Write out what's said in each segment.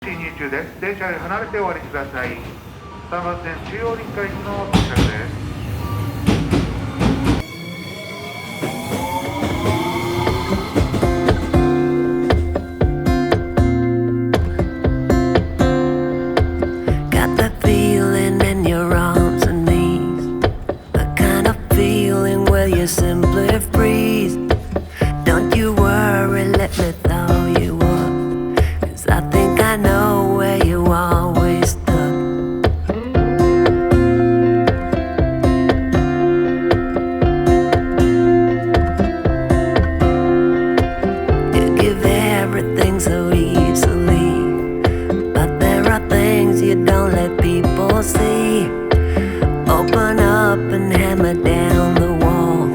進入中です。電車で離れてお降りください。3番線中央臨海行きの到着です。You simply freeze. Don't you worry, let me throw you up, 'cause I think I know where you always stuck. You give everything so easily, but there are things you don't let people see. Open up and hammer down the wall,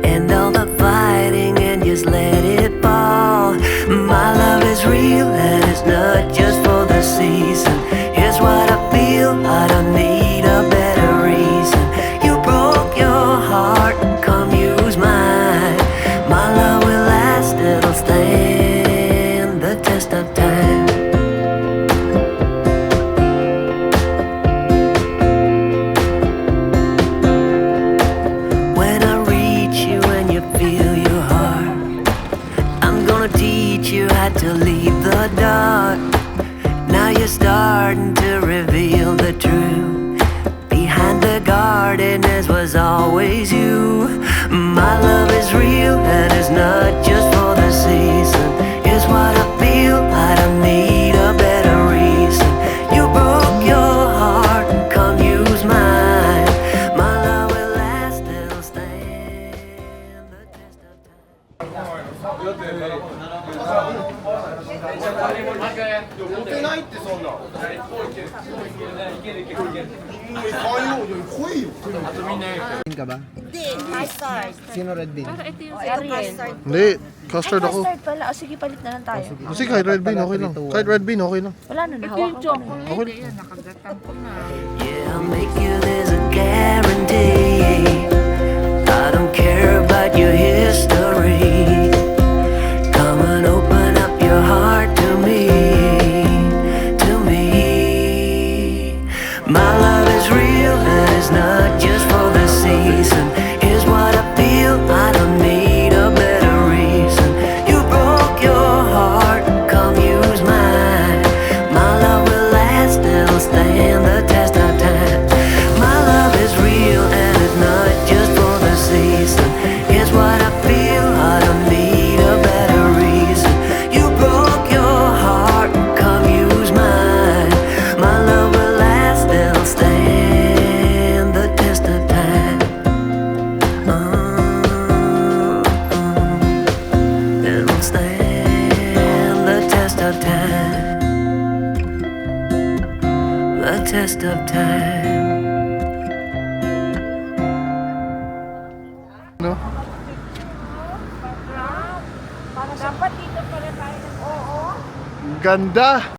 and all the fighting, and just let it fall. My love is real and it's not just for the season. Here's what I feel, I don't need a better reason. You broke your heart, come use mine. My love will last, it'll stand the test of time. Teach you how to leave the dark. Now you're starting to reveal the truth. Behind the gardeners was always you. My love is real and it's not just for the season. Here's what I feel, I don't need a better reason. You broke your heart, come use mine. My love will last, it'll stand the test of time. モテないってそんな。来いよ。Ka ba? Hindi, mustard. Sino red bean? Ito mustard. Hindi, custard ako. Mustard pala. O sige, palit na lang tayo. Kasi kahit red bean, okay lang. Kahit red bean, okay lang. Wala na, nahawak ko na. Okay. Yeah, I'll make you, there's a guarantee. I don't care about your history. Come and open up your heart to me, to me. My love is real and it's not just for the season. Here's what I feel, I don't need a better reason. You broke your heart, come use mine. My love will last, it'll stand the test of time. My love is real and it's not just for the season. Here's what I feel, I don't need a better reason. You broke your heart, come use mine. My love will last, it'll stand the test of time. It'll stand the test of time. The test of time. No? Dapat dito pala tayo. Oo. Ganda!